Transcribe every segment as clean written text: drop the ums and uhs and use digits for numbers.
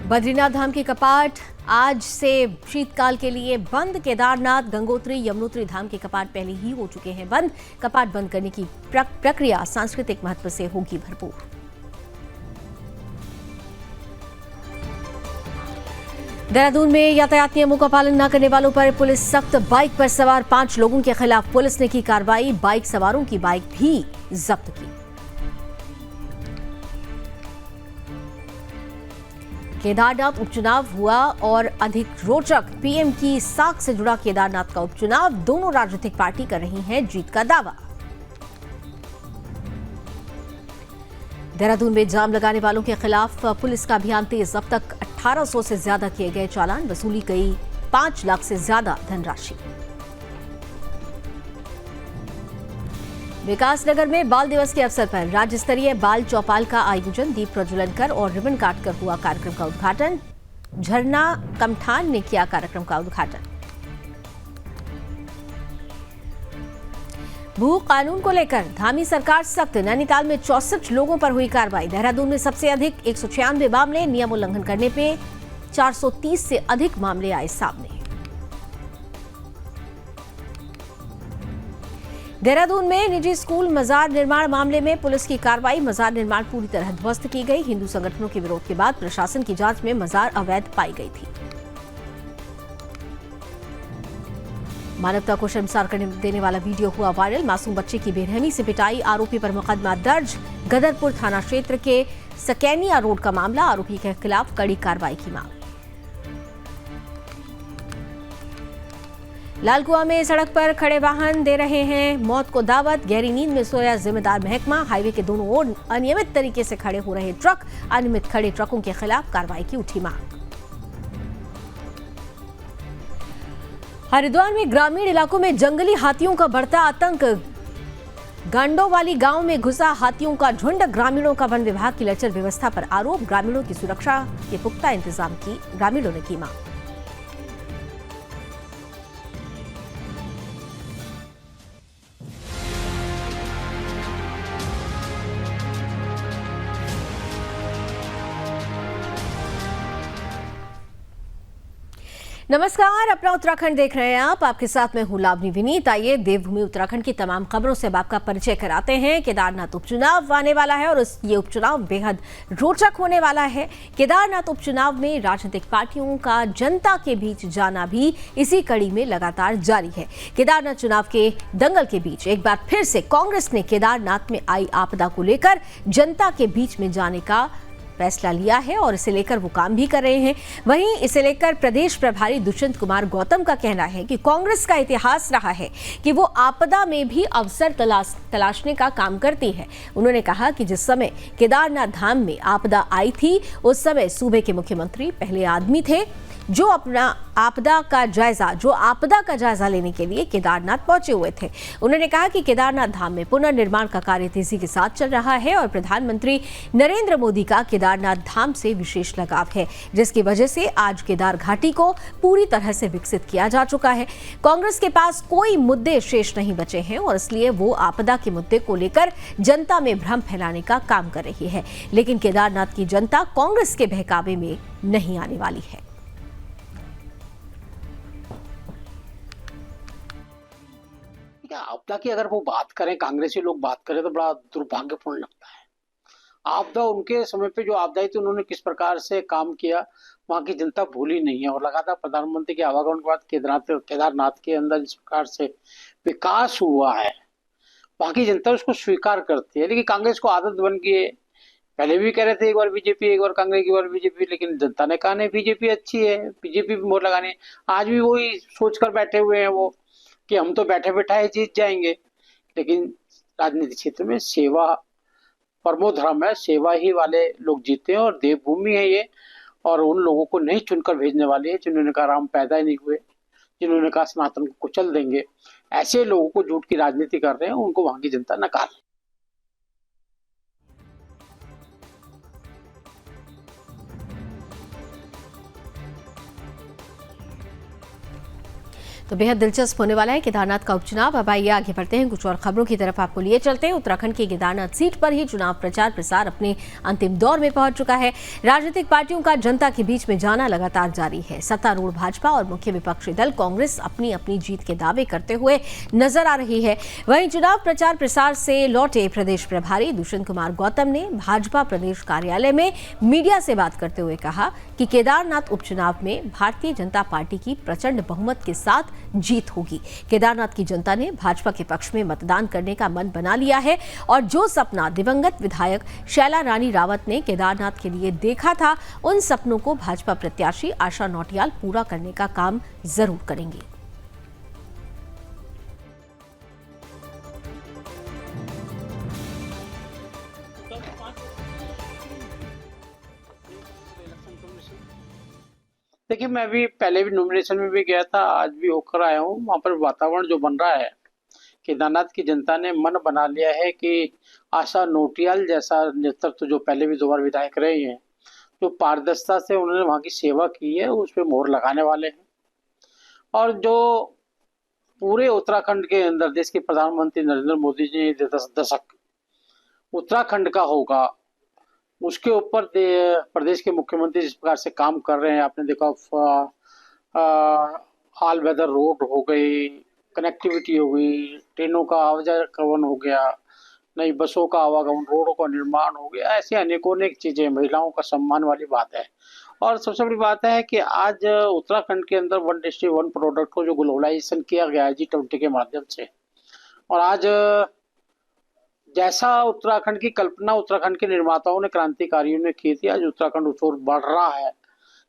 बद्रीनाथ धाम के कपाट आज से शीतकाल के लिए बंद। केदारनाथ, गंगोत्री, यमुनोत्री धाम के कपाट पहले ही हो चुके हैं बंद। कपाट बंद करने की प्रक्रिया सांस्कृतिक महत्व से होगी भरपूर। देहरादून में यातायात नियमों का पालन न करने वालों पर पुलिस सख्त। बाइक पर सवार 5 लोगों के खिलाफ पुलिस ने की कार्रवाई। बाइक सवारों की बाइक भी जब्त की। केदारनाथ उपचुनाव हुआ और अधिक रोचक। पीएम की साख से जुड़ा केदारनाथ का उपचुनाव। दोनों राजनीतिक पार्टी कर रही हैं जीत का दावा। देहरादून में जाम लगाने वालों के खिलाफ पुलिस का अभियान तेज। अब तक 1800 से ज्यादा किए गए चालान। वसूली गई 5 लाख से ज्यादा धनराशि। विकासनगर में बाल दिवस के अवसर पर राज्य स्तरीय बाल चौपाल का आयोजन। दीप प्रज्वलन कर और रिबन काटकर हुआ कार्यक्रम का उद्घाटन। झरना कमठान ने किया कार्यक्रम का उद्घाटन। भू कानून को लेकर धामी सरकार सख्त। नैनीताल में 64 लोगों पर हुई कार्रवाई। देहरादून में सबसे अधिक 196 मामले। नियम उल्लंघन करने पे 430 से अधिक मामले आए सामने। देहरादून में निजी स्कूल मजार निर्माण मामले में पुलिस की कार्रवाई। मजार निर्माण पूरी तरह ध्वस्त की गई। हिंदू संगठनों के विरोध के बाद प्रशासन की जांच में मजार अवैध पाई गई थी। मानवता को शर्मसार करने देने वाला वीडियो हुआ वायरल। मासूम बच्चे की बेरहमी से पिटाई। आरोपी पर मुकदमा दर्ज। गदरपुर थाना क्षेत्र के सकैनिया रोड का मामला। आरोपी के खिलाफ कड़ी कार्रवाई की मांग। लालकुआं में सड़क पर खड़े वाहन दे रहे हैं मौत को दावत। गहरी नींद में सोया जिम्मेदार महकमा। हाईवे के दोनों ओर अनियमित तरीके से खड़े हो रहे ट्रक। अनियमित खड़े ट्रकों के खिलाफ कार्रवाई की उठी मांग। हरिद्वार में ग्रामीण इलाकों में जंगली हाथियों का बढ़ता आतंक। गांडोवाली गांव में घुसा हाथियों का झुंड। ग्रामीणों का वन विभाग की लचर व्यवस्था पर आरोप। ग्रामीणों की सुरक्षा के पुख्ता इंतजाम की ग्रामीणों ने की मांग। नमस्कार, अपना उत्तराखंड देख रहे हैं आप। आपके साथ मैं हूं लावनी विनीत। आइए देवभूमि उत्तराखंड की तमाम खबरों से आपका परिचय कराते हैं। केदारनाथ उपचुनाव आने वाला है और ये उपचुनाव बेहद रोचक होने वाला है। केदारनाथ उपचुनाव में राजनीतिक पार्टियों का जनता के बीच जाना भी इसी कड़ी में लगातार जारी है। केदारनाथ चुनाव के दंगल के बीच एक बार फिर से कांग्रेस ने केदारनाथ में आई आपदा को लेकर जनता के बीच में जाने का फैसला लिया है और इसे लेकर वो काम भी कर रहे हैं। वहीं इसे लेकर प्रदेश प्रभारी दुष्यंत कुमार गौतम का कहना है कि कांग्रेस का इतिहास रहा है कि वो आपदा में भी अवसर तलाशने का काम करती है। उन्होंने कहा कि जिस समय केदारनाथ धाम में आपदा आई थी उस समय सूबे के मुख्यमंत्री पहले आदमी थे जो आपदा का जायजा लेने के लिए केदारनाथ पहुंचे हुए थे। उन्होंने कहा कि केदारनाथ धाम में पुनर्निर्माण का कार्य तेजी के साथ चल रहा है और प्रधानमंत्री नरेंद्र मोदी का केदारनाथ धाम से विशेष लगाव है, जिसकी वजह से आज केदार घाटी को पूरी तरह से विकसित किया जा चुका है। कांग्रेस के पास कोई मुद्दे शेष नहीं बचे हैं और इसलिए वो आपदा के मुद्दे को लेकर जनता में भ्रम फैलाने का काम कर रही है। लेकिन केदारनाथ की जनता कांग्रेस के बहकावे में नहीं आने वाली है। आपदा की अगर वो बात करें, कांग्रेसी लोग बात करें तो बड़ा दुर्भाग्यपूर्ण लगता है। आपदा उनके समय पे जो आपदा आई थी उन्होंने किस प्रकार से काम किया वहां की जनता भूली नहीं है और लगातार प्रधानमंत्री के आवागमन के बाद केदारनाथ के अंदर जिस प्रकार से विकास हुआ है वहां की जनता उसको स्वीकार करती है। लेकिन कांग्रेस को आदत बन गई है। पहले भी कह रहे थे एक बार बीजेपी, एक बार कांग्रेस, एक बार बीजेपी, लेकिन जनता ने कहा नहीं बीजेपी अच्छी है, बीजेपी भी मोहर लगानी है। आज भी वही सोचकर बैठे हुए हैं वो कि हम तो बैठे बैठाए जीत जाएंगे। लेकिन राजनीतिक क्षेत्र में सेवा परमो धर्म है, सेवा ही वाले लोग जीते हैं और देवभूमि है ये। और उन लोगों को नहीं चुनकर भेजने वाली है जिन्होंने कहा राम पैदा ही नहीं हुए, जिन्होंने कहा सनातन को कुचल देंगे। ऐसे लोगों को झूठ की राजनीति कर रहे हैं, उनको वहां की जनता नकार। तो बेहद दिलचस्प होने वाला है केदारनाथ का उपचुनाव। अब आइए आगे बढ़ते हैं, कुछ और खबरों की तरफ आपको लिए चलते हैं। उत्तराखंड की केदारनाथ सीट पर ही चुनाव प्रचार प्रसार अपने अंतिम दौर में पहुंच चुका है। राजनीतिक पार्टियों का जनता के बीच में जाना लगातार जारी है। सत्तारूढ़ भाजपा और मुख्य विपक्षी दल कांग्रेस अपनी अपनी जीत के दावे करते हुए नजर आ रही है। वहीं चुनाव प्रचार प्रसार से लौटे प्रदेश प्रभारी दुष्यंत कुमार गौतम ने भाजपा प्रदेश कार्यालय में मीडिया से बात करते हुए कहा कि केदारनाथ उपचुनाव में भारतीय जनता पार्टी की प्रचंड बहुमत के साथ जीत होगी। केदारनाथ की जनता ने भाजपा के पक्ष में मतदान करने का मन बना लिया है और जो सपना दिवंगत विधायक शैला रानी रावत ने केदारनाथ के लिए देखा था, उन सपनों को भाजपा प्रत्याशी आशा नौटियाल पूरा करने का काम जरूर करेंगे। देखिए, मैं भी पहले भी नॉमिनेशन में भी गया था, आज भी होकर आया हूँ। वहाँ पर वातावरण जो बन रहा है, केदारनाथ की जनता ने मन बना लिया है कि आशा नौटियाल जैसा नेतृत्व जो पहले भी 2 बार विधायक रहे हैं, जो पारदर्शिता से उन्होंने वहाँ की सेवा की है, उस पर मोहर लगाने वाले हैं। और जो पूरे उत्तराखंड के अंदर देश के प्रधानमंत्री नरेंद्र मोदी जी 10 दशक उत्तराखंड का होगा, उसके ऊपर प्रदेश के मुख्यमंत्री जिस प्रकार से काम कर रहे हैं, आपने देखा ऑल वेदर रोड हो गई, कनेक्टिविटी हो गई, ट्रेनों का आवाजाही हो गया, नई बसों का आवागमन, रोडों का निर्माण हो गया, ऐसे अनेकों अनेक चीजें, महिलाओं का सम्मान वाली बात है। और सबसे बड़ी बात है कि आज उत्तराखंड के अंदर 1 डिस्ट्रिक्ट 1 प्रोडक्ट को जो ग्लोबलाइजेशन किया गया है G20 के माध्यम से, और आज जैसा उत्तराखंड की कल्पना उत्तराखंड के निर्माताओं ने, क्रांतिकारियों ने की थी, आज उत्तराखंड उस ओर बढ़ रहा है।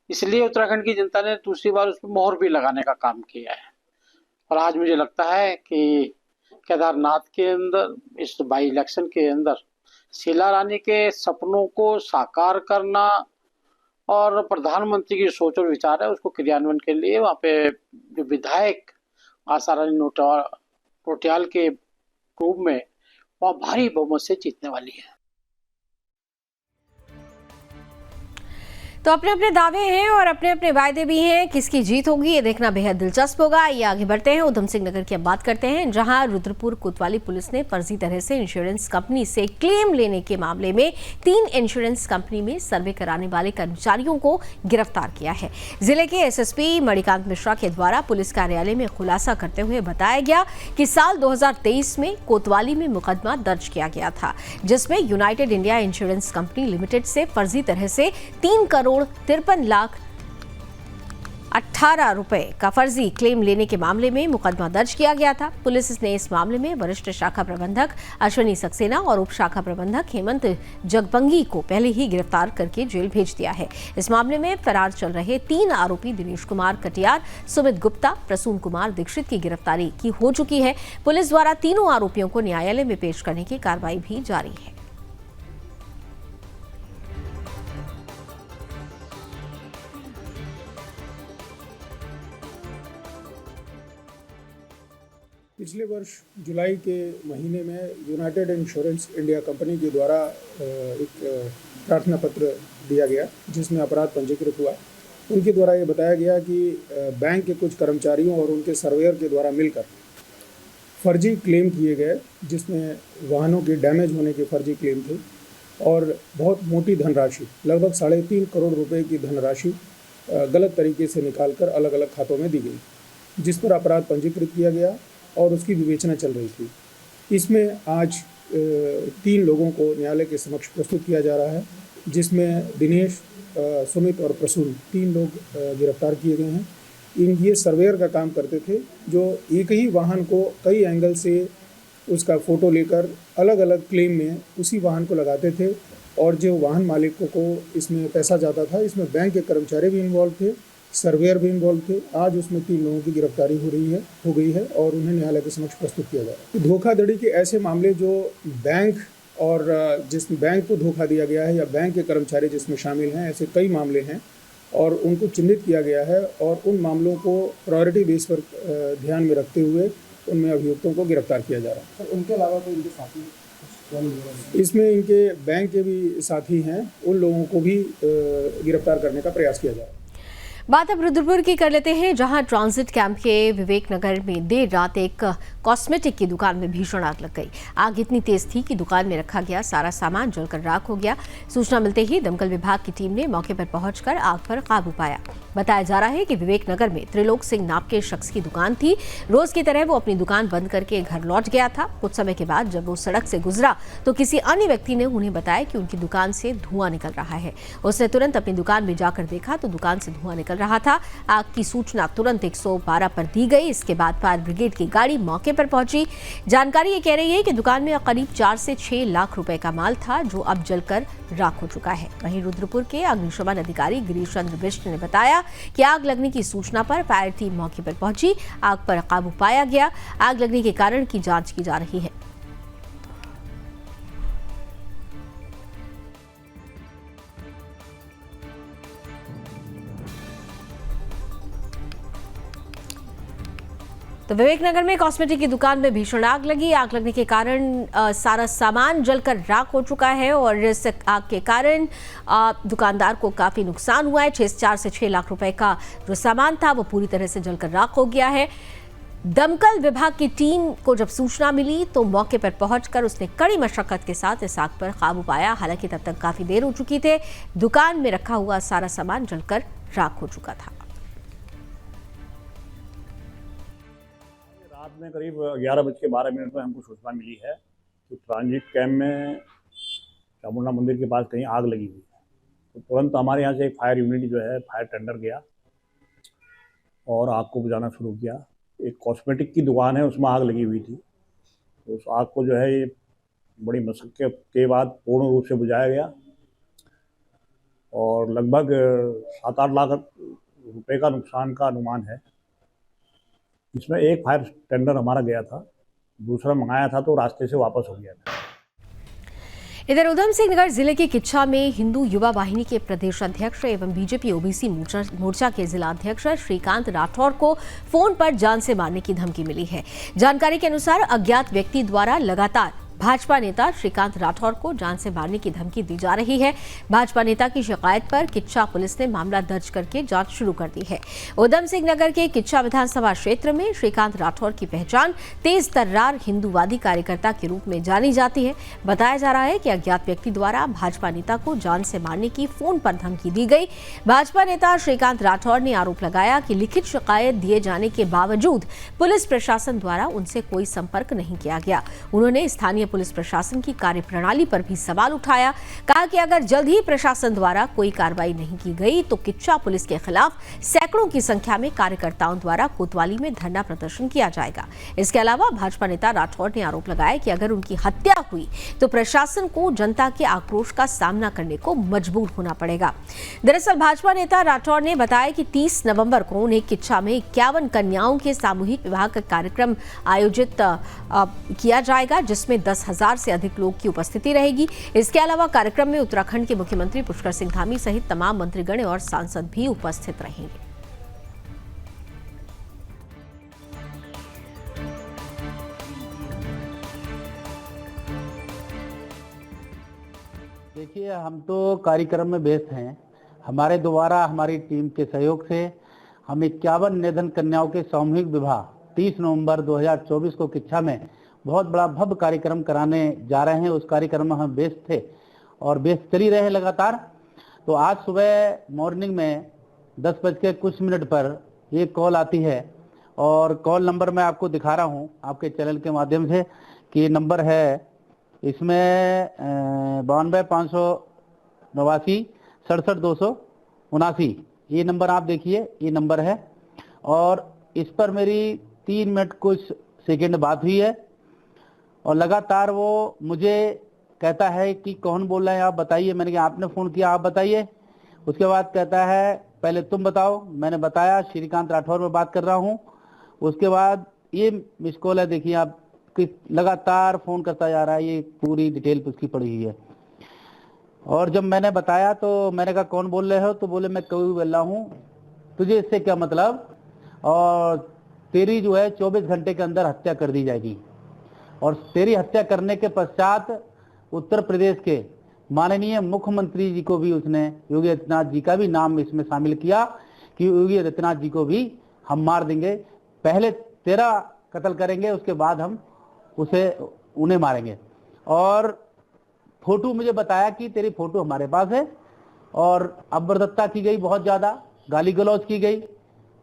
इसलिए उत्तराखंड की जनता ने दूसरी बार उस पर मोहर भी लगाने का काम किया है। और आज मुझे लगता है कि केदारनाथ के अंदर इस बाई इलेक्शन के अंदर शीला रानी के सपनों को साकार करना और प्रधानमंत्री की सोच और विचार है उसको क्रियान्वयन के लिए वहाँ पे जो विधायक आशा रानी नौटियाल के रूप में वह भारी बहुमत से जीतने वाली है। तो अपने अपने दावे हैं और अपने अपने वायदे भी हैं। किसकी जीत होगी ये देखना बेहद दिलचस्प होगा। ये आगे बढ़ते हैं, उधम सिंह नगर की अब बात करते हैं, जहां रुद्रपुर कोतवाली पुलिस ने फर्जी तरह से इंश्योरेंस कंपनी से क्लेम लेने के मामले में 3 इंश्योरेंस कंपनी में सर्वे कराने वाले कर्मचारियों को गिरफ्तार किया है। जिले के एसएसपी मणिकांत मिश्रा के द्वारा पुलिस कार्यालय में खुलासा करते हुए बताया गया कि साल 2023 में कोतवाली में मुकदमा दर्ज किया गया था, जिसमें United India insurance company limited से फर्जी तरह से 3,53,18 रुपए का फर्जी क्लेम लेने के मामले में मुकदमा दर्ज किया गया था। पुलिस ने इस मामले में वरिष्ठ शाखा प्रबंधक अश्विनी सक्सेना और उप शाखा प्रबंधक हेमंत जगबंगी को पहले ही गिरफ्तार करके जेल भेज दिया है। इस मामले में फरार चल रहे 3 आरोपी दिनेश कुमार कटियार, सुमित गुप्ता, प्रसून कुमार दीक्षित की गिरफ्तारी की हो चुकी है। पुलिस द्वारा तीनों आरोपियों को न्यायालय में पेश करने की कार्रवाई भी जारी है। पिछले वर्ष जुलाई के महीने में यूनाइटेड इंश्योरेंस इंडिया कंपनी के द्वारा एक प्रार्थना पत्र दिया गया, जिसमें अपराध पंजीकृत हुआ। उनके द्वारा ये बताया गया कि बैंक के कुछ कर्मचारियों और उनके सर्वेयर के द्वारा मिलकर फर्जी क्लेम किए गए, जिसमें वाहनों के डैमेज होने के फर्जी क्लेम थे और बहुत मोटी धनराशि, लगभग 3.5 करोड़ रुपए की धनराशि गलत तरीके से निकालकर अलग अलग खातों में दी गई, जिस पर अपराध पंजीकृत किया गया और उसकी विवेचना चल रही थी। इसमें आज 3 लोगों को न्यायालय के समक्ष प्रस्तुत किया जा रहा है, जिसमें दिनेश, सुमित और प्रसून 3 लोग गिरफ्तार किए गए हैं। ये सर्वेयर का काम करते थे, जो एक ही वाहन को कई एंगल से उसका फ़ोटो लेकर अलग अलग क्लेम में उसी वाहन को लगाते थे और जो वाहन मालिकों को इसमें पैसा जाता था, इसमें बैंक के कर्मचारी भी इन्वॉल्व थे, सर्वेयर भी इन्वॉल्व थे। आज उसमें 3 लोगों की गिरफ्तारी हो गई है और उन्हें न्यायालय के समक्ष प्रस्तुत किया जा रहा है। धोखाधड़ी के ऐसे मामले जो बैंक और जिसमें बैंक को धोखा दिया गया है या बैंक के कर्मचारी जिसमें शामिल हैं, ऐसे कई मामले हैं और उनको चिन्हित किया गया है और उन मामलों को प्रायोरिटी बेस पर ध्यान में रखते हुए उनमें अभियुक्तों को गिरफ्तार किया जा रहा है। तो उनके अलावा तो इनके साथी इसमें इनके बैंक के भी साथी हैं, उन लोगों को भी गिरफ्तार करने का प्रयास किया जा रहा है। बात अब रुद्रपुर की कर लेते हैं, जहां ट्रांजिट कैंप के विवेक नगर में देर रात एक कॉस्मेटिक की दुकान में भीषण आग लग गई। आग इतनी तेज थी कि दुकान में रखा गया सारा सामान जलकर राख हो गया। सूचना मिलते ही दमकल विभाग की टीम ने मौके पर पहुंचकर आग पर काबू पाया। बताया जा रहा है कि विवेक नगर में त्रिलोक सिंह नाम के शख्स की दुकान थी। रोज की तरह वो अपनी दुकान बंद करके घर लौट गया था। कुछ समय के बाद जब वो सड़क से गुजरा तो किसी अन्य व्यक्ति ने उन्हें बताया कि उनकी दुकान से धुआं निकल रहा है। उसने तुरंत अपनी दुकान में जाकर देखा तो दुकान से धुआं निकल रहा था। आग की सूचना तुरंत 112 पर दी गई। इसके बाद फायर ब्रिगेड की गाड़ी मौके पर पहुंची। जानकारी ये कह रही है कि दुकान में करीब 4 से 6 लाख रुपए का माल था, जो अब जलकर राख हो चुका है। वहीं रुद्रपुर के अग्निशमन अधिकारी गिरीश चंद्र बिष्ट ने बताया कि आग लगने की सूचना पर फायर टीम मौके पर पहुंची। आग पर काबू पाया गया। आग लगने के कारण की जांच की जा रही है। तो विवेक नगर में कॉस्मेटिक की दुकान में भीषण आग लगी। आग लगने के कारण सारा सामान जलकर राख हो चुका है और इस आग के कारण दुकानदार को काफी नुकसान हुआ है। 4 से 6 लाख रुपए का जो सामान था वो पूरी तरह से जलकर राख हो गया है। दमकल विभाग की टीम को जब सूचना मिली तो मौके पर पहुंचकर उसने कड़ी मशक्कत के साथ इस आग पर काबू पाया। हालांकि तब तक काफी देर हो चुकी थी। दुकान में रखा हुआ सारा सामान जलकर राख हो चुका था। रात में करीब 11:12 पर हमको सूचना मिली है कि ट्रांजिट कैंप में चामुंडा मंदिर के पास कहीं आग लगी हुई है। तो तुरंत हमारे यहाँ से एक फायर यूनिट जो है फायर टेंडर गया और आग को बुझाना शुरू किया। एक कॉस्मेटिक की दुकान है, उसमें आग लगी हुई थी। तो उस आग को जो है ये बड़ी मशक्कत के बाद पूर्ण रूप से बुझाया गया और लगभग 7-8 लाख रुपए का नुकसान का अनुमान है। इसमें एक फायर टेंडर हमारा गया था, दूसरा मंगाया था तो रास्ते से वापस हो गया था। इधर उधम सिंह नगर जिले के किच्छा में हिंदू युवा वाहिनी के प्रदेश अध्यक्ष एवं बीजेपी ओबीसी मोर्चा के जिला अध्यक्ष श्रीकांत राठौर को फोन पर जान से मारने की धमकी मिली है। जानकारी के अनुसार अज्ञात व्यक्ति द्वारा लगातार भाजपा नेता श्रीकांत राठौर को जान से मारने की धमकी दी जा रही है। भाजपा नेता की शिकायत पर किच्छा पुलिस ने मामला दर्ज करके जांच शुरू कर दी है। उधम सिंह नगर के किच्छा विधानसभा क्षेत्र में श्रीकांत राठौर की पहचान तेज तर्रार हिंदूवादी कार्यकर्ता के रूप में जानी जाती है। बताया जा रहा है कि अज्ञात व्यक्ति द्वारा भाजपा नेता को जान से मारने की फोन पर धमकी दी गई। भाजपा नेता श्रीकांत राठौर ने आरोप लगाया कि लिखित शिकायत दिए जाने के बावजूद पुलिस प्रशासन द्वारा उनसे कोई संपर्क नहीं किया गया। उन्होंने स्थानीय पुलिस प्रशासन की कार्यप्रणाली पर भी सवाल उठाया। कहा कि अगर जल्द ही प्रशासन द्वारा कोई कार्रवाई नहीं की गई तो किच्छा पुलिस के खिलाफ सैकड़ों की संख्या में कार्यकर्ताओं द्वारा कोतवाली में धरना प्रदर्शन किया जाएगा। इसके अलावा भाजपा नेता राठौर ने आरोप लगाया कि अगर उनकी हत्या हुई तो प्रशासन को जनता के आक्रोश का सामना करने को मजबूर होना पड़ेगा। दरअसल भाजपा नेता राठौर ने बताया कि 30 नवंबर को उन्हें किच्छा में 51 कन्याओं के सामूहिक विवाह का कार्यक्रम आयोजित किया जाएगा, जिसमें 10,000 से अधिक लोग की उपस्थिति रहेगी। इसके अलावा कार्यक्रम में उत्तराखंड के मुख्यमंत्री पुष्कर सिंह धामी सहित तमाम मंत्रीगण और सांसद भी उपस्थित रहेंगे। देखिए, हम तो कार्यक्रम में व्यस्त हैं। हमारे द्वारा हमारी टीम के सहयोग से हम 51 निर्धन कन्याओं के सामूहिक विवाह 30 नवंबर 2024 को किच्छा में बहुत बड़ा भव्य कार्यक्रम कराने जा रहे हैं। उस कार्यक्रम में हम व्यस्त थे और व्यस्त चली रहे लगातार। तो आज सुबह मॉर्निंग में 10:00 पर ये कॉल आती है और कॉल नंबर मैं आपको दिखा रहा हूँ आपके चैनल के माध्यम से कि नंबर है इसमें 92 589 67 279। ये नंबर आप देखिए, ये नंबर है और इस पर मेरी 3 मिनट कुछ सेकेंड बात हुई है और लगातार वो मुझे कहता है कि कौन बोल रहा है, आप बताइए। मैंने कहा आपने फ़ोन किया, आप बताइए। उसके बाद कहता है पहले तुम बताओ। मैंने बताया श्रीकांत राठौर में बात कर रहा हूँ। उसके बाद ये मिस कॉल है, देखिए आप, कि लगातार फ़ोन करता जा रहा है। ये पूरी डिटेल उसकी पड़ी हुई है। और जब मैंने बताया तो मैंने कहा कौन बोल रहे हो, तो बोले मैं कभी बोल रहा हूँ, तुझे इससे क्या मतलब, और तेरी जो है 24 घंटे के अंदर हत्या कर दी जाएगी। और तेरी हत्या करने के पश्चात उत्तर प्रदेश के माननीय मुख्यमंत्री जी को भी उसने, योगी आदित्यनाथ जी का भी नाम इसमें शामिल किया कि योगी आदित्यनाथ जी को भी हम मार देंगे, पहले तेरा कत्ल करेंगे, उसके बाद हम उन्हें मारेंगे। और फोटो मुझे बताया कि तेरी फोटो हमारे पास है, और अभद्रता की गई, बहुत ज्यादा गाली गलौज की गई।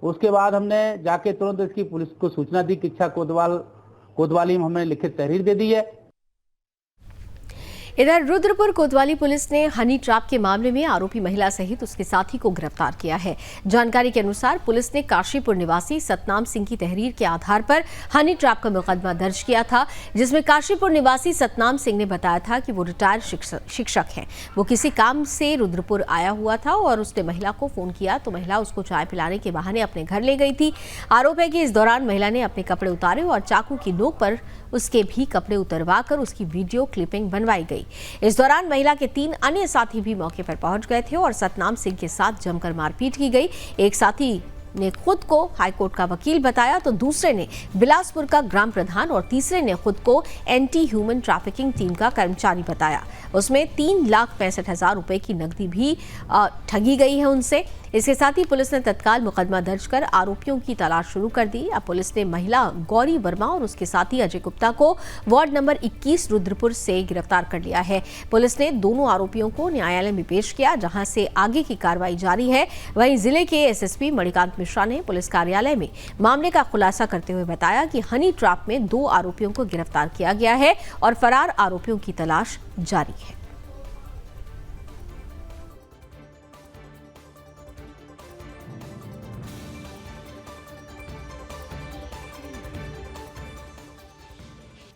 उसके बाद हमने जाके तुरंत इसकी पुलिस को सूचना दी। किच्छा कोतवाली में हमने लिखित तहरीर दे दी है। इधर रुद्रपुर कोतवाली पुलिस ने हनी ट्रैप के मामले में आरोपी महिला सहित उसके साथी को गिरफ्तार किया है। जानकारी के अनुसार पुलिस ने काशीपुर निवासी सतनाम सिंह की तहरीर के आधार पर हनी ट्रैप का मुकदमा दर्ज किया था, जिसमें काशीपुर निवासी सतनाम सिंह ने बताया था कि वो रिटायर्ड शिक्षक हैं। वो किसी काम से रुद्रपुर आया हुआ था और उसने महिला को फोन किया तो महिला उसको चाय पिलाने के बहाने अपने घर ले गई थी। आरोप है कि इस दौरान महिला ने अपने कपड़े उतारे और चाकू की नोक पर उसके भी कपड़े उतरवाकर उसकी वीडियो क्लिपिंग बनवाई गई। इस दौरान महिला के 3 अन्य साथी भी मौके पर पहुंच गए थे और सतनाम सिंह के साथ जमकर मारपीट की गई। एक साथी ने खुद को हाईकोर्ट का वकील बताया तो दूसरे ने बिलासपुर का ग्राम प्रधान और तीसरे ने खुद को एंटी ह्यूमन ट्रैफिकिंग टीम का कर्मचारी बताया। उसमें 3,65,000 रुपए की नकदी भी ठगी गई है उनसे। इसके साथ ही पुलिस ने तत्काल मुकदमा दर्ज कर आरोपियों की तलाश शुरू कर दी। अब पुलिस ने महिला गौरी वर्मा और उसके साथी अजय गुप्ता को वार्ड नंबर 21 रुद्रपुर से गिरफ्तार कर लिया है। पुलिस ने दोनों आरोपियों को न्यायालय में पेश किया, जहां से आगे की कार्रवाई जारी है। वहीं जिले के एसएसपी मणिकांत मिश्रा ने पुलिस कार्यालय में मामले का खुलासा करते हुए बताया कि हनी ट्रैप में 2 आरोपियों को गिरफ्तार किया गया है और फरार आरोपियों की तलाश जारी है।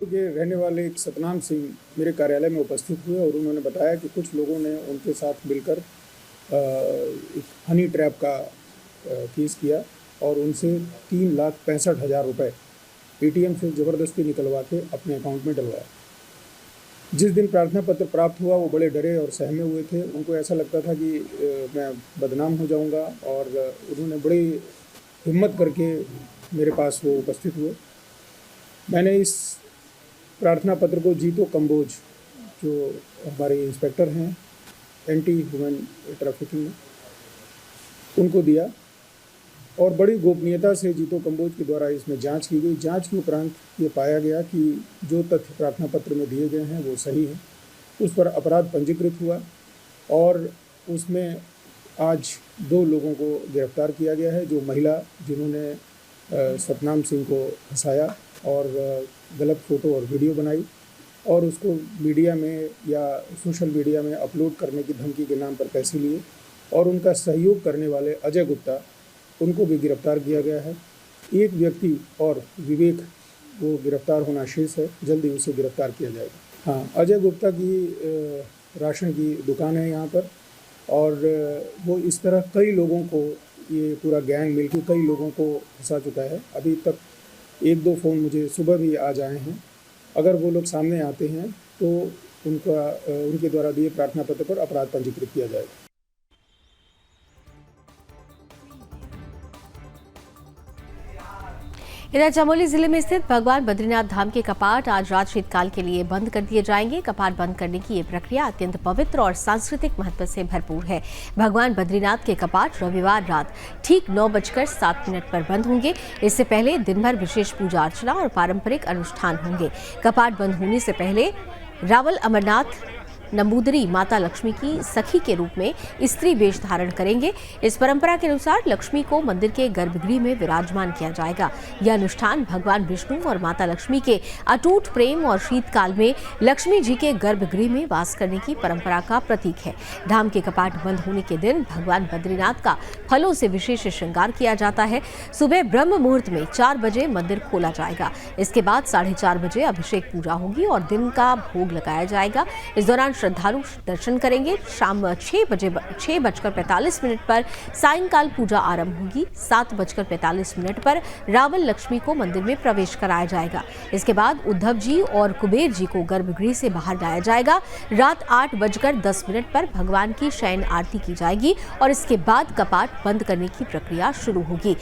के रहने वाले एक सतनाम सिंह मेरे कार्यालय में उपस्थित हुए और उन्होंने बताया कि कुछ लोगों ने उनके साथ मिलकर एक हनी ट्रैप का केस किया और उनसे 3,65,000 रुपये एटीएम से ज़बरदस्ती निकलवा के अपने अकाउंट में डलवाया। जिस दिन प्रार्थना पत्र प्राप्त हुआ वो बड़े डरे और सहमे हुए थे। उनको ऐसा लगता था कि मैं बदनाम हो जाऊंगा और उन्होंने बड़ी हिम्मत करके मेरे पास वो उपस्थित हुए। मैंने इस प्रार्थना पत्र को जीतो कंबोज, जो हमारे इंस्पेक्टर हैं एंटी ह्यूमन ट्रैफिकिंग में, उनको दिया और बड़ी गोपनीयता से जीतो कंबोज के द्वारा इसमें जांच की गई। जांच के उपरांत ये पाया गया कि जो तथ्य प्रार्थना पत्र में दिए गए हैं वो सही है। उस पर अपराध पंजीकृत हुआ और उसमें आज 2 लोगों को गिरफ्तार किया गया है, जो महिला जिन्होंने सतनाम सिंह को फंसाया और गलत फ़ोटो और वीडियो बनाई और उसको मीडिया में या सोशल मीडिया में अपलोड करने की धमकी के नाम पर पैसे लिए, और उनका सहयोग करने वाले अजय गुप्ता, उनको भी गिरफ्तार किया गया है। एक व्यक्ति और विवेक, वो गिरफ्तार होना शेष है, जल्दी उसे गिरफ्तार किया जाएगा। हाँ, अजय गुप्ता की राशन की दुकान है यहाँ पर और वो इस तरह कई लोगों को, ये पूरा गैंग मिलकर कई लोगों को फंसा चुका है। अभी तक 1-2 फ़ोन मुझे सुबह भी आ जाए हैं। अगर वो लोग सामने आते हैं तो उनके द्वारा दिए प्रार्थना पत्र पर अपराध पंजीकृत किया जाएगा। इधर चमोली जिले में स्थित भगवान बद्रीनाथ धाम के कपाट आज रात शीतकाल के लिए बंद कर दिए जाएंगे। कपाट बंद करने की ये प्रक्रिया अत्यंत पवित्र और सांस्कृतिक महत्व से भरपूर है। भगवान बद्रीनाथ के कपाट रविवार रात ठीक 9:07 पर बंद होंगे। इससे पहले दिन भर विशेष पूजा अर्चना और पारंपरिक अनुष्ठान होंगे। कपाट बंद होने से पहले रावल अमरनाथ नंबूदरी माता लक्ष्मी की सखी के रूप में स्त्री वेश धारण करेंगे। इस परंपरा के अनुसार लक्ष्मी को मंदिर के गर्भगृह में विराजमान किया जाएगा। यह अनुष्ठान भगवान विष्णु और माता लक्ष्मी के अटूट प्रेम और शीतकाल में लक्ष्मी जी के गर्भगृह में वास करने की परंपरा का प्रतीक है। धाम के कपाट बंद होने के दिन भगवान बद्रीनाथ का फलों से विशेष श्रृंगार किया जाता है। सुबह ब्रह्म मुहूर्त में 4 बजे मंदिर खोला जाएगा। इसके बाद 4:30 बजे अभिषेक पूजा होगी और दिन का भोग लगाया जाएगा। इस दौरान श्रद्धालु दर्शन करेंगे। शाम 6:45 पर सायंकाल पूजा आरंभ होगी। 7:45 पर रावल लक्ष्मी को मंदिर में प्रवेश कराया जाएगा। इसके बाद उद्धव जी और कुबेर जी को गर्भगृह से बाहर लाया जाएगा। रात 8:10 पर भगवान की शयन आरती की जाएगी और इसके बाद कपाट बंद करने की प्रक्रिया शुरू होगी।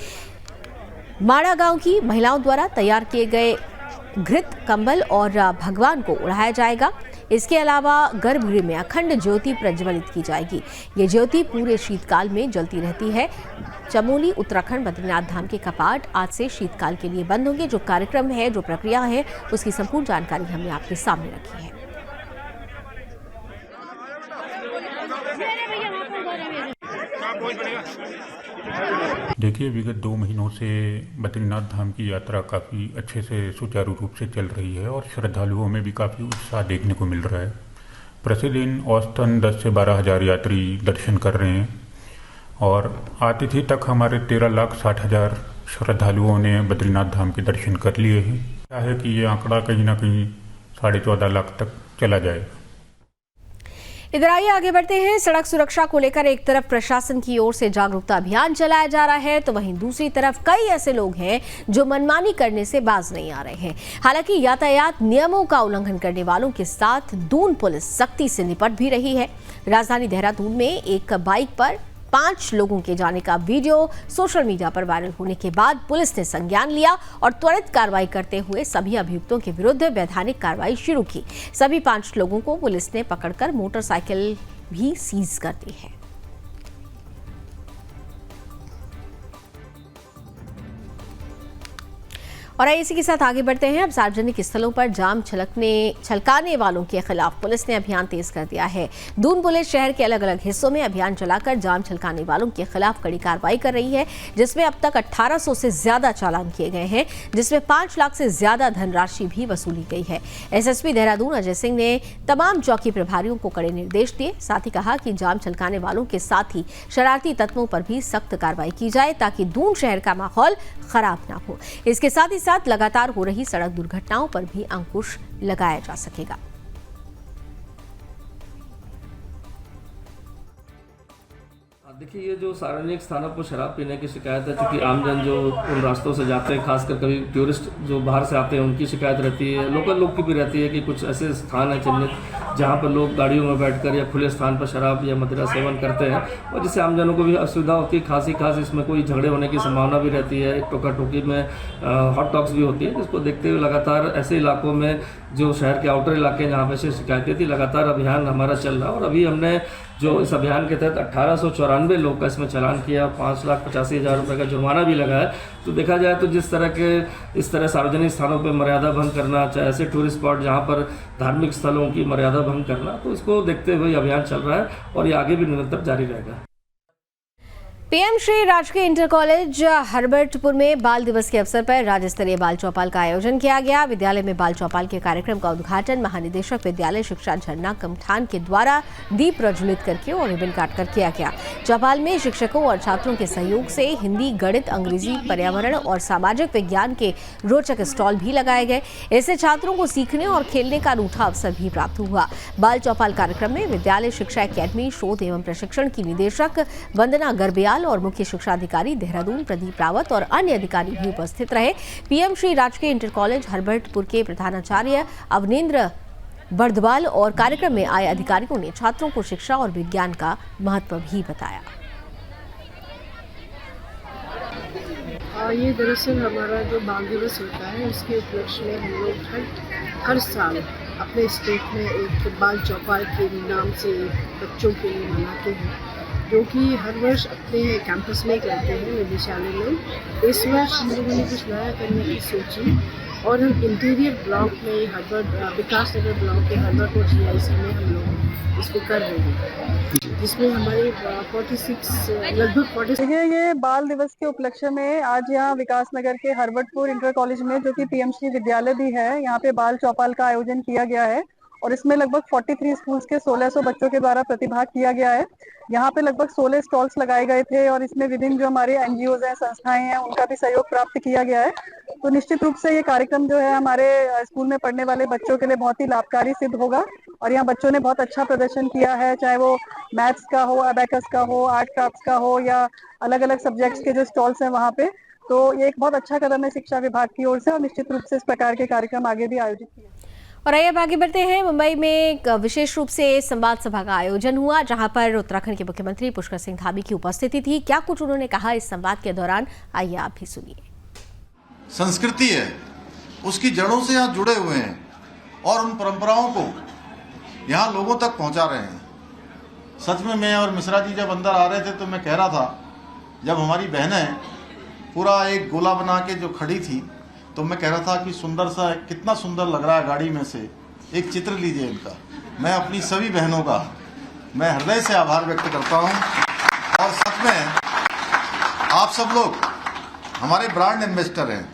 माड़ा गांव की महिलाओं द्वारा तैयार किए गए घृत कंबल और भगवान को उड़ाया जाएगा। इसके अलावा गर्भगृह में अखंड ज्योति प्रज्वलित की जाएगी। ये ज्योति पूरे शीतकाल में जलती रहती है। चमोली उत्तराखंड बद्रीनाथ धाम के कपाट आज से शीतकाल के लिए बंद होंगे। जो कार्यक्रम है, जो प्रक्रिया है, उसकी संपूर्ण जानकारी हमने आपके सामने रखी है। देखिए, विगत 2 महीनों से बद्रीनाथ धाम की यात्रा काफ़ी अच्छे से सुचारू रूप से चल रही है और श्रद्धालुओं में भी काफ़ी उत्साह देखने को मिल रहा है। प्रतिदिन औसतन 10 से 12 हज़ार यात्री दर्शन कर रहे हैं और आतिथ्य तक हमारे 13,60,000 श्रद्धालुओं ने बद्रीनाथ धाम के दर्शन कर लिए हैं। क्या है कि ये आंकड़ा कहीं ना कहीं 14.5 लाख तक चला जाएगा। इधर आइए आगे बढ़ते हैं। सड़क सुरक्षा को लेकर एक तरफ प्रशासन की ओर से जागरूकता अभियान चलाया जा रहा है, तो वहीं दूसरी तरफ कई ऐसे लोग हैं जो मनमानी करने से बाज नहीं आ रहे हैं। हालांकि यातायात नियमों का उल्लंघन करने वालों के साथ दून पुलिस सख्ती से निपट भी रही है। राजधानी देहरादून में एक बाइक पर 5 लोगों के जाने का वीडियो सोशल मीडिया पर वायरल होने के बाद पुलिस ने संज्ञान लिया और त्वरित कार्रवाई करते हुए सभी अभियुक्तों के विरुद्ध वैधानिक कार्रवाई शुरू की। सभी 5 लोगों को पुलिस ने पकड़कर मोटरसाइकिल भी सीज कर दी है। और इसी के साथ आगे बढ़ते हैं। अब सार्वजनिक स्थलों पर जाम छलकाने वालों के खिलाफ पुलिस ने अभियान तेज कर दिया है। दून पुलिस शहर के अलग अलग हिस्सों में अभियान चलाकर जाम छलकाने वालों के खिलाफ कड़ी कार्रवाई कर रही है, जिसमें अब तक 1800 से ज्यादा चालान किए गए हैं, जिसमें 5 लाख से ज्यादा धनराशि भी वसूली गई है। एसएसपी देहरादून अजय सिंह ने तमाम चौकी प्रभारियों को कड़े निर्देश दिए। साथ ही कहा कि जाम छलकाने वालों के साथ ही शरारती तत्वों पर भी सख्त कार्रवाई की जाए ताकि दून शहर का माहौल खराब ना हो। इसके साथ ही साथ लगातार हो रही सड़क दुर्घटनाओं पर भी अंकुश लगाया जा सकेगा। देखिए, ये जो सार्वजनिक स्थानों पर शराब पीने की शिकायत है, चूँकि आमजन जो उन रास्तों से जाते हैं, खासकर कभी टूरिस्ट जो बाहर से आते हैं उनकी शिकायत रहती है, लोकल लोग की भी रहती है कि कुछ ऐसे स्थान हैं चिन्हित जहाँ पर लोग गाड़ियों में बैठकर या खुले स्थान पर शराब या मदिरा सेवन करते हैं और जिससे आमजनों को भी असुविधा होती है। खास इसमें कोई झगड़े होने की संभावना भी रहती है। एक टोका टोकी में हॉट टॉक्स भी होती है, जिसको देखते हुए लगातार ऐसे इलाकों में जो शहर के आउटर इलाके हैं जहाँ पे से शिकायतें थी, लगातार अभियान हमारा चल रहा है। और अभी हमने जो इस अभियान के तहत 1894 लोग का इसमें चालान किया, 5,85,000 रुपये का जुर्माना भी लगा है। तो देखा जाए तो इस तरह सार्वजनिक स्थानों पर मर्यादा भंग करना, चाहे ऐसे टूरिस्ट स्पॉट जहाँ पर धार्मिक स्थलों की मर्यादा भंग करना, तो इसको देखते हुए अभियान चल रहा है और ये आगे भी निरंतर जारी रहेगा। पीएम श्री राजकीय इंटर कॉलेज हरबर्टपुर में बाल दिवस के अवसर पर राज्य स्तरीय बाल चौपाल का आयोजन किया गया। विद्यालय में बाल चौपाल के कार्यक्रम का उद्घाटन महानिदेशक विद्यालय शिक्षा झरना कमठान के द्वारा दीप प्रज्वलित करके और रिबन काटकर किया गया। चौपाल में शिक्षकों और छात्रों के सहयोग से हिंदी, गणित, अंग्रेजी, पर्यावरण और सामाजिक विज्ञान के रोचक स्टॉल भी लगाए गए। इससे छात्रों को सीखने और खेलने का अनूठा अवसर भी प्राप्त हुआ। बाल चौपाल कार्यक्रम में विद्यालय शिक्षा अकेडमी शोध एवं प्रशिक्षण की निदेशक वंदना गर्ब्याल और मुख्य शिक्षा अधिकारी देहरादून प्रदीप रावत और अन्य अधिकारी भी उपस्थित रहे। पीएम श्री राजकीय इंटर कॉलेज हरबर्टपुर के प्रधानाचार्य अवनेंद्र बर्दवाल और कार्यक्रम में आए अधिकारियों ने छात्रों को शिक्षा और विज्ञान का महत्व भी बताया। ये दरअसल हमारा जो बाल दिवस होता है उसके उपलक्ष्य में हम लोग हर साल अपने स्टेट में एक बाल चौपाल के नाम से बच्चों के लिए मनाते हैं, जो कि हर वर्ष अपने कैंपस में करते हैं निदेशालय में। इस वर्ष हम लोगों ने कुछ नया करने की सोची और हम इंटीरियर ब्लॉक में विकास नगर ब्लॉक के हरबर्टपुर GIC में हम लोग इसको कर रहे हैं, जिसमें हमारे लगभग 46 ये बाल दिवस के उपलक्ष्य में आज यहाँ विकास नगर के हरबर्टपुर इंटर कॉलेज में, जो कि पीएम श्री विद्यालय भी है, यहाँ पे बाल चौपाल का आयोजन किया गया है और इसमें लगभग 43 स्कूल्स के 1600 बच्चों के द्वारा प्रतिभाग किया गया है। यहाँ पे लगभग 16 स्टॉल्स लगाए गए थे और इसमें विभिन्न जो हमारे NGOs हैं, संस्थाएं हैं, उनका भी सहयोग प्राप्त किया गया है। तो निश्चित रूप से ये कार्यक्रम जो है हमारे स्कूल में पढ़ने वाले बच्चों के लिए बहुत ही लाभकारी सिद्ध होगा और यहाँ बच्चों ने बहुत अच्छा प्रदर्शन किया है, चाहे वो मैथ्स का हो, अबैकस का हो, आर्ट क्राफ्ट्स का हो या अलग अलग सब्जेक्ट्स के जो स्टॉल्स हैं वहाँ पे। तो ये एक बहुत अच्छा कदम है शिक्षा विभाग की ओर से और निश्चित रूप से इस प्रकार के कार्यक्रम आगे भी आयोजित किए। और आइए अब आगे बढ़ते हैं। मुंबई में एक विशेष रूप से संवाद सभा का आयोजन हुआ, जहां पर उत्तराखंड के मुख्यमंत्री पुष्कर सिंह धामी की उपस्थिति थी। क्या कुछ उन्होंने कहा इस संवाद के दौरान, आइए आप भी सुनिए। संस्कृति है, उसकी जड़ों से आप जुड़े हुए हैं और उन परंपराओं को यहाँ लोगों तक पहुँचा रहे हैं। सच में मैं और मिश्रा जी जब अंदर आ रहे थे तो मैं कह रहा था, जब हमारी बहनें पूरा एक गोला बना के जो खड़ी थी, तो मैं कह रहा था कि सुंदर सा, कितना सुंदर लग रहा है गाड़ी में से, एक चित्र लीजिए इनका। मैं अपनी सभी बहनों का मैं हृदय से आभार व्यक्त करता हूँ। और सच में आप सब लोग हमारे ब्रांड एम्बेसडर हैं,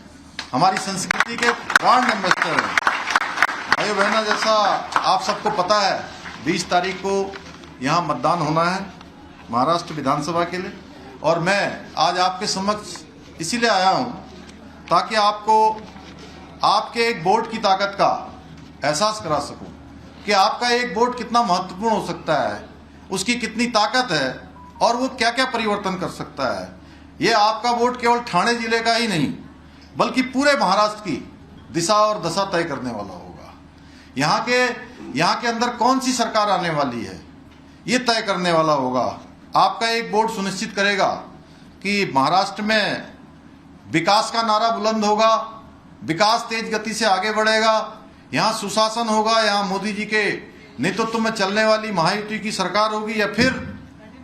हमारी संस्कृति के ब्रांड एम्बेसडर हैं। भाइयों बहनों, जैसा आप सबको पता है 20 तारीख को यहाँ मतदान होना है महाराष्ट्र विधानसभा के लिए, और मैं आज आपके समक्ष इसीलिए आया हूँ ताकि आपको आपके एक वोट की ताकत का एहसास करा सकूं कि आपका एक वोट कितना महत्वपूर्ण हो सकता है, उसकी कितनी ताकत है और वो क्या क्या परिवर्तन कर सकता है। ये आपका वोट केवल ठाणे जिले का ही नहीं बल्कि पूरे महाराष्ट्र की दिशा और दशा तय करने वाला होगा। यहाँ के अंदर कौन सी सरकार आने वाली है ये तय करने वाला होगा। आपका एक वोट सुनिश्चित करेगा कि महाराष्ट्र में विकास का नारा बुलंद होगा, विकास तेज गति से आगे बढ़ेगा, यहाँ सुशासन होगा, यहाँ मोदी जी के नेतृत्व में चलने वाली महायुति की सरकार होगी, या फिर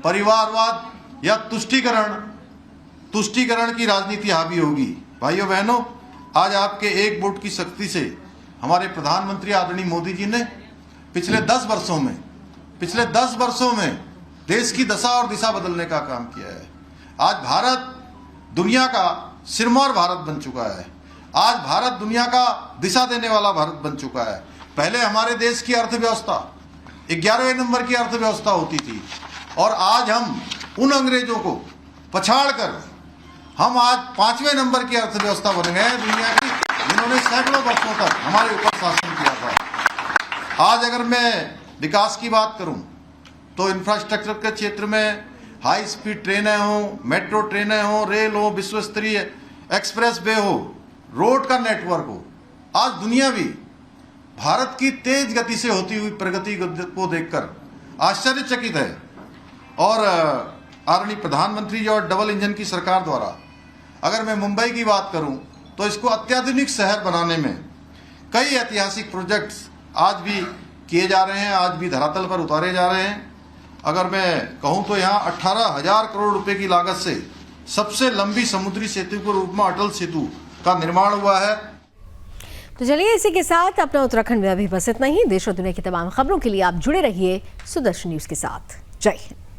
परिवारवाद या तुष्टीकरण की राजनीति हावी होगी। भाइयों बहनों, आज आपके एक वोट की शक्ति से हमारे प्रधानमंत्री आदरणीय मोदी जी ने पिछले 10 वर्षों में देश की दशा और दिशा बदलने का काम किया है। आज भारत दुनिया का सिरमौर भारत बन चुका है। आज भारत दुनिया का दिशा देने वाला भारत बन चुका है। पहले हमारे देश की अर्थव्यवस्था 11वें नंबर की अर्थव्यवस्था होती थी, और आज हम उन अंग्रेजों को पछाड़कर हम आज 5वें नंबर की अर्थव्यवस्था बन गए हैं दुनिया की, जिन्होंने सैकड़ों वर्षों तक हमारे ऊपर शासन किया था। आज अगर मैं विकास की बात करूं तो इंफ्रास्ट्रक्चर के क्षेत्र में हाई स्पीड ट्रेनें हो, मेट्रो ट्रेनें हो, रेल हो, विश्व स्तरीय एक्सप्रेस वे हो, रोड का नेटवर्क हो, आज दुनिया भी भारत की तेज गति से होती हुई प्रगति को देखकर आश्चर्यचकित है। और आदरणीय प्रधानमंत्री जी और डबल इंजन की सरकार द्वारा अगर मैं मुंबई की बात करूं तो इसको अत्याधुनिक शहर बनाने में कई ऐतिहासिक प्रोजेक्ट्स आज भी किए जा रहे हैं, आज भी धरातल पर उतारे जा रहे हैं। अगर मैं कहूं तो यहाँ 18,000 करोड़ रुपए की लागत से सबसे लंबी समुद्री सेतु के रूप में अटल सेतु का निर्माण हुआ है। तो चलिए इसी के साथ अपना उत्तराखंड में अभी बस इतना ही। देश और दुनिया की तमाम खबरों के लिए आप जुड़े रहिए सुदर्शन न्यूज के साथ। जय हिंद।